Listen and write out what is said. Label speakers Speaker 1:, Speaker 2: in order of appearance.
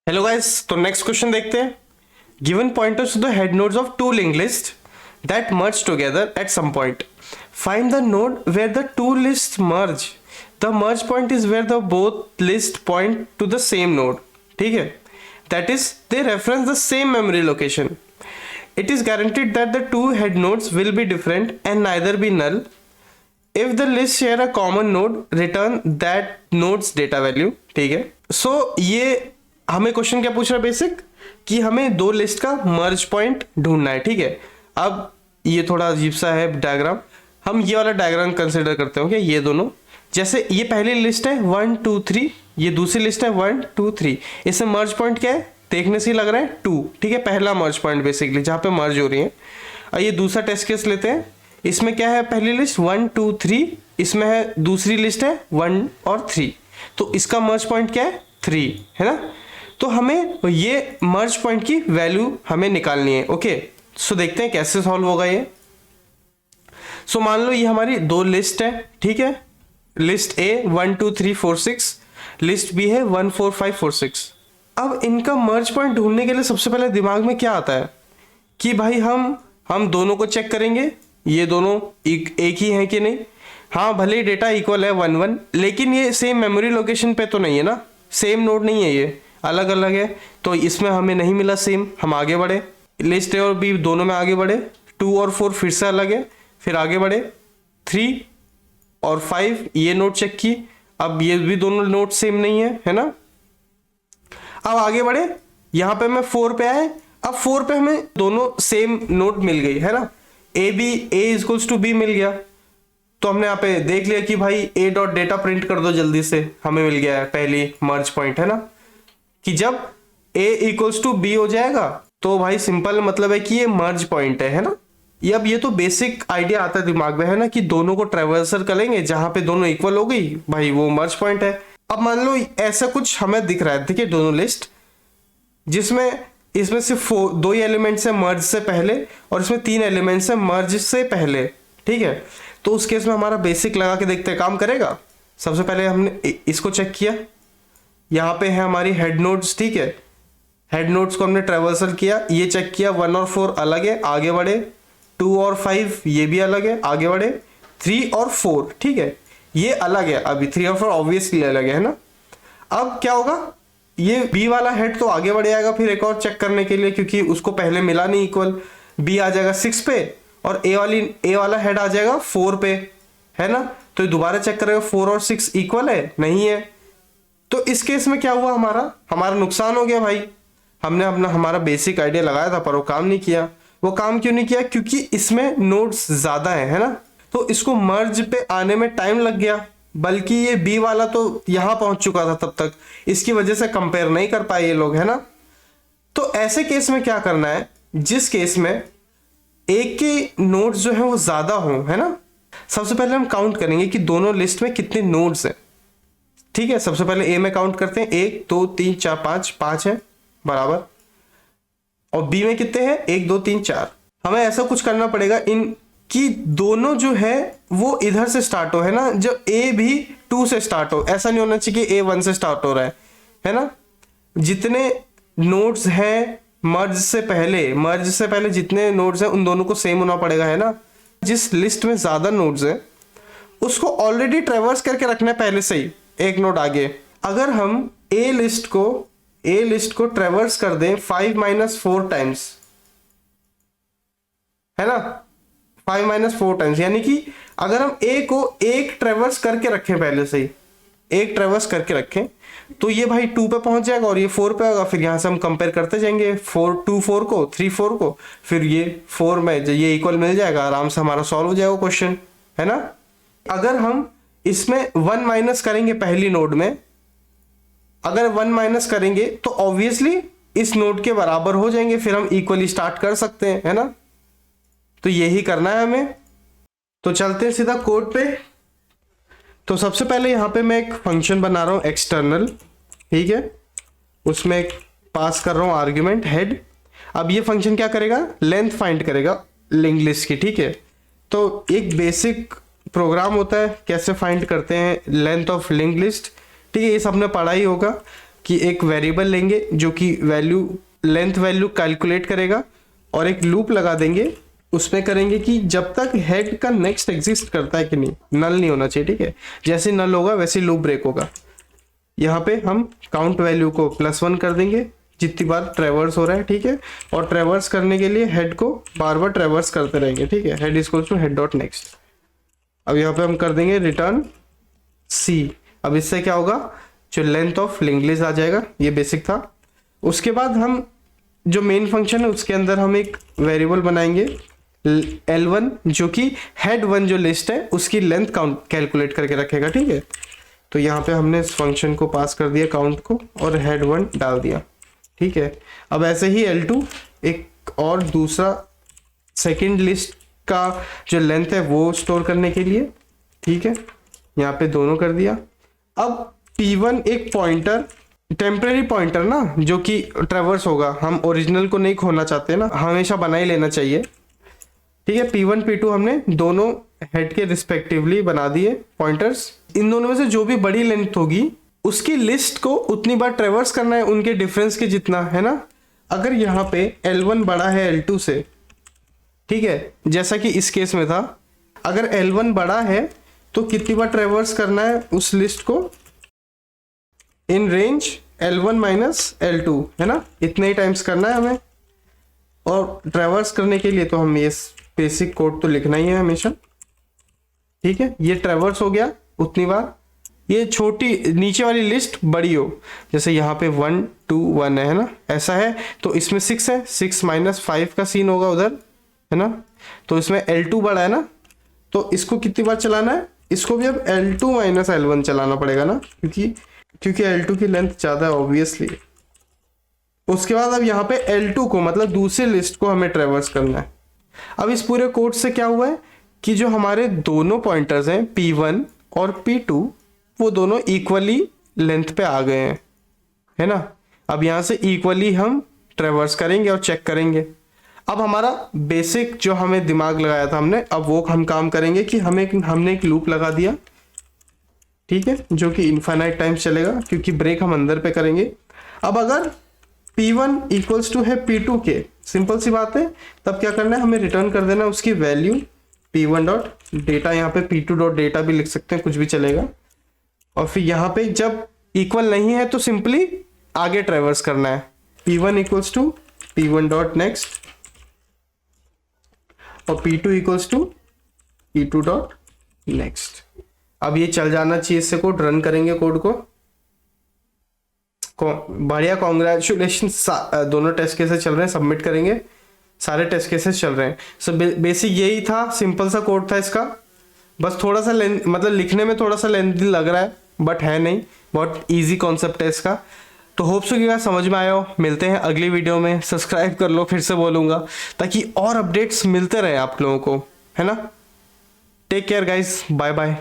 Speaker 1: Hello guys, तो next question देखते हैं। Given pointers to the head nodes of two link list that merge together at some point, find the node where the two list merge, the merge point is where the both list point to the same node. ठीक है, that is they reference the same memory location. It is guaranteed that the two head nodes will be different and neither be null. If the list share a common node, return that node's data value. ठीक है, सो ये हमें question क्या पूछ रहा है basic, कि हमें दो लिस्ट का मर्ज पॉइंट ढूंढना है. ठीक है, अब ये थोड़ा अजीब सा है डायग्राम, हम ये वाला डायग्राम कंसिडर करते हो. ये दोनों, जैसे ये पहली लिस्ट है 1 2 3, ये दूसरी लिस्ट है 1 2 3, इसमें मर्ज पॉइंट क्या है, देखने से ही लग रहा है 2. ठीक है, पहला मर्ज पॉइंट बेसिकली जहाँ पे मर्ज हो रही है. और ये दूसरा टेस्ट केस लेते हैं, इसमें क्या है, पहली लिस्ट 1 2 3, इसमें है दूसरी लिस्ट है 1 और 3, तो इसका मर्ज पॉइंट क्या है 3 है ना. तो हमें ये मर्ज पॉइंट की वैल्यू हमें निकालनी है. ओके, सो देखते हैं कैसे सॉल्व होगा ये. सो मान लो ये हमारी दो लिस्ट है. ठीक है, लिस्ट ए 1 2 3 4 6, लिस्ट बी है 1 4 5 4 6. अब इनका मर्ज पॉइंट ढूंढने के लिए सबसे पहले दिमाग में क्या आता है कि भाई हम दोनों को चेक करेंगे, ये दोनों एक ही हैं कि नहीं. हाँ, भले ही डेटा इक्वल है 1 1, लेकिन ये सेम मेमोरी लोकेशन पे तो नहीं है ना, सेम नोड नहीं है, ये अलग अलग है. तो इसमें हमें नहीं मिला सेम, हम आगे बढ़े, लिस्ट ए और बी दोनों में आगे बढ़े. 2 और 4 फिर से अलग है, फिर आगे बढ़े. 3 और 5 ये नोड चेक की, अब ये भी दोनों नोड सेम नहीं है ना. अब आगे बढ़े, यहां पे मैं 4 पे आए, अब 4 पे हमें दोनों सेम नोड मिल गई है ना. ए इक्वल्स टू बी मिल गया, तो हमने यहाँ पे देख लिया कि भाई ए डॉट डेटा प्रिंट कर दो जल्दी से, हमें मिल गया है पहली मर्ज पॉइंट है ना. कि जब ए इक्वल्स टू बी हो जाएगा तो भाई सिंपल मतलब है कि ये मर्ज पॉइंट है ना. ये अब ये तो बेसिक आइडिया आता है दिमाग में है ना, कि दोनों को ट्रेवर्सल करेंगे, जहां पे दोनों इक्वल हो गई भाई वो मर्ज पॉइंट है. अब मान लो ऐसा कुछ हमें दिख रहा है, देखिए दोनों लिस्ट, जिसमें इसमें सिर्फ 2 ही एलिमेंट्स है मर्ज से पहले, और इसमें 3 एलिमेंट्स है मर्ज से पहले. ठीक है, तो उस केस में हमारा बेसिक लगा के देखते हैं काम करेगा. सबसे पहले हमने इसको चेक किया, यहाँ पे है हमारी हेड नोड्स. ठीक है, हेड नोड्स को हमने ट्रेवर्सल किया, ये चेक किया 1 और 4 अलग है, आगे बढ़े. 2 और 5 ये भी अलग है, आगे बढ़े. 3 और 4 ठीक है, ये अलग है, अभी 3 और 4 ऑब्वियसली अलग है ना. अब क्या होगा, ये बी वाला हेड तो आगे बढ़ जाएगा फिर एक और चेक करने के लिए, क्योंकि उसको पहले मिला नहीं इक्वल. बी आ जाएगा 6 पे, और ए वाला हेड आ जाएगा 4 पे है ना. तो ये दोबारा चेक करेगा 4 और 6 इक्वल है, नहीं है. तो इस केस में क्या हुआ, हमारा नुकसान हो गया भाई. हमने हमारा बेसिक आइडिया लगाया था पर वो काम नहीं किया. वो काम क्यों नहीं किया, क्योंकि इसमें नोड्स ज्यादा है ना, तो इसको मर्ज पे आने में टाइम लग गया. बल्कि ये बी वाला तो यहां पहुंच चुका था तब तक, इसकी वजह से कंपेयर नहीं कर पाए ये लोग है ना. तो ऐसे केस में क्या करना है, जिस केस में एक के नोड्स जो है वो ज्यादा हो है ना, सबसे पहले हम काउंट करेंगे कि दोनों लिस्ट में कितने नोड्स हैं. ठीक है, सबसे पहले ए में काउंट करते हैं, 1 2 3 4 5 है बराबर. और बी में कितने हैं, 1 2 3 4. हमें ऐसा कुछ करना पड़ेगा इन कि दोनों जो है वो इधर से स्टार्ट हो है ना, जब ए भी 2 से स्टार्ट हो. ऐसा नहीं होना चाहिए कि ए 1 से स्टार्ट हो रहा है ना. जितने नोड्स हैं मर्ज से पहले जितने नोड्स हैं उन दोनों को सेम होना पड़ेगा है ना. जिस लिस्ट में ज्यादा नोड्स है उसको ऑलरेडी ट्रेवर्स करके रखना है पहले से ही, एक नोड आगे. अगर हम ए लिस्ट को ट्रेवर्स कर दें 5 - 4 टाइम्स है ना, 5 - 4 टाइम्स, यानी कि अगर हम ए को एक ट्रेवर्स करके रखें, पहले से ही एक ट्रेवर्स करके रखें, तो ये भाई 2 पे पहुंच जाएगा और ये 4 पे होगा. फिर यहां से हम कंपेयर करते जाएंगे 2 4 को, 3 4 को, फिर ये 4 में ये इक्वल मिल जाएगा, आराम से हमारा सॉल्व हो जाएगा क्वेश्चन है ना. अगर हम इसमें 1 माइनस करेंगे पहली नोड में, अगर 1 माइनस करेंगे तो ऑब्वियसली इस नोड के बराबर हो जाएंगे, फिर हम इक्वली स्टार्ट कर सकते हैं है ना. तो यही करना है हमें. तो चलते हैं सीधा कोड पे. तो सबसे पहले यहां पे मैं एक फंक्शन बना रहा हूं एक्सटर्नल. ठीक है, उसमें एक पास कर रहा हूं आर्ग्यूमेंट हेड. अब ये फंक्शन क्या करेगा, लेंथ फाइंड करेगा लिंक लिस्ट की. ठीक है, तो एक बेसिक प्रोग्राम होता है कैसे फाइंड करते हैं लेंथ ऑफ लिंक लिस्ट. ठीक है, ये सबने पढ़ा ही होगा. कि एक वेरिएबल लेंगे जो कि वैल्यू लेंथ वैल्यू कैलकुलेट करेगा और एक लूप लगा देंगे, उसमें करेंगे कि जब तक हेड का नेक्स्ट एग्जिस्ट करता है कि नहीं, नल नहीं होना चाहिए, ठीक है। जैसे नल होगा वैसे लूप ब्रेक होगा। यहाँ पे हम काउंट वैल्यू को +1 कर देंगे जितनी बार ट्रेवर्स हो रहा है, ठीक है। और ट्रेवर्स करने के लिए हेड को बार बार ट्रेवर्स करते रहेंगे, ठीक है। Head equals to head dot next. अब यहाँ पे हम कर देंगे रिटर्न C। अब इससे क्या होगा, जो लेंथ ऑफ लिंक लिस्ट आ जाएगा, ये बेसिक था। उसके बाद हम जो मेन फंक्शन है उसके अंदर हम एक वेरिएबल बनाएंगे L1 जो कि हेड 1 जो लिस्ट है उसकी लेंथ काउंट कैलकुलेट करके रखेगा, ठीक है। तो यहाँ पे हमने इस फंक्शन को पास कर दिया काउंट को और हेड 1 डाल दिया, ठीक है। अब ऐसे ही L2 एक और दूसरा सेकंड लिस्ट का जो लेंथ है वो स्टोर करने के लिए, ठीक है। यहाँ पे दोनों कर दिया। अब P1 एक पॉइंटर, टेम्परेरी पॉइंटर ना, जो कि ट्रेवर्स होगा, हम ओरिजिनल को नहीं खोना चाहते ना, हमेशा बना ही लेना चाहिए, ठीक है। P1 P2 हमने दोनों हेड के रिस्पेक्टिवली बना दिए पॉइंटर्स। इन दोनों में से जो भी बड़ी लेंथ होगी उसकी लिस्ट को उतनी बार ट्रेवर्स करना है उनके डिफरेंस के जितना, है ना। अगर यहाँ पे L1 बड़ा है L2 से, ठीक है, जैसा कि इस केस में था, अगर L1 बड़ा है तो कितनी बार ट्रेवर्स करना है उस लिस्ट को, in range L1 minus L2, है ना, इतने ही टाइम्स करना है हमें। और ट्रेवर्स करने के लिए तो हम ये बेसिक कोड तो लिखना ही है हमेशा, ठीक है। ये ट्रेवर्स हो गया उतनी बार, ये छोटी नीचे वाली लिस्ट बड़ी हो, जैसे यहाँ पे 1 2 1 है ना, ऐसा है तो इसमें 6 है, 6 माइनस 5 का सीन होगा उधर, है ना। तो इसमें L2 बड़ा है ना, तो इसको कितनी बार चलाना है, इसको भी अब L2 माइनस L1 चलाना पड़ेगा ना, क्योंकि L2 की लेंथ ज़्यादा है ऑब्वियसली। उसके बाद अब यहाँ पे L2 को मतलब दूसरी लिस्ट को हमें ट्रेवर्स करना है। अब इस पूरे कोड से क्या हुआ है कि जो हमारे दोनों पॉइंटर्स हैं P1 और P2 वो दोनों इक्वली लेंथ पे आ गए हैं, है ना। अब यहाँ से इक्वली हम ट्रेवर्स करेंगे और चेक करेंगे। अब हमारा बेसिक जो हमें दिमाग लगाया था हमने, अब वो हम काम करेंगे कि हमने एक लूप लगा दिया, ठीक है, जो कि इनफाइनाइट टाइम्स चलेगा क्योंकि ब्रेक हम अंदर पे करेंगे। अब अगर P1 इक्वल्स टू है P2 के, सिंपल सी बात है, तब क्या करना है, हमें रिटर्न कर देना उसकी वैल्यू P1 डॉट डेटा, यहाँ पे P2 डॉट डेटा भी लिख सकते हैं, कुछ भी चलेगा। और फिर यहाँ पे जब इक्वल नहीं है तो सिंपली आगे ट्रेवर्स करना है, P1 equals to P1 dot next और P2 equals to P2 dot next. अब ये चल जाना चाहिए, इससे कोड रन करेंगे, कोड को बढ़िया, कॉन्ग्रेचुलेशन। दोनों टेस्ट केसेस चल रहे हैं, सबमिट करेंगे, सारे टेस्ट केसेस चल रहे हैं। सो बेसिक यही था, सिंपल सा कोड था इसका, बस थोड़ा सा मतलब लिखने में थोड़ा सा लेंथी लग रहा है, बट है नहीं, बहुत इजी कॉन्सेप्ट है इसका। तो होप सो कि समझ में आया हो। मिलते हैं अगली वीडियो में, सब्सक्राइब कर लो, फिर से बोलूँगा, ताकि और अपडेट्स मिलते रहे आप लोगों को, है ना। Take care guys, bye bye.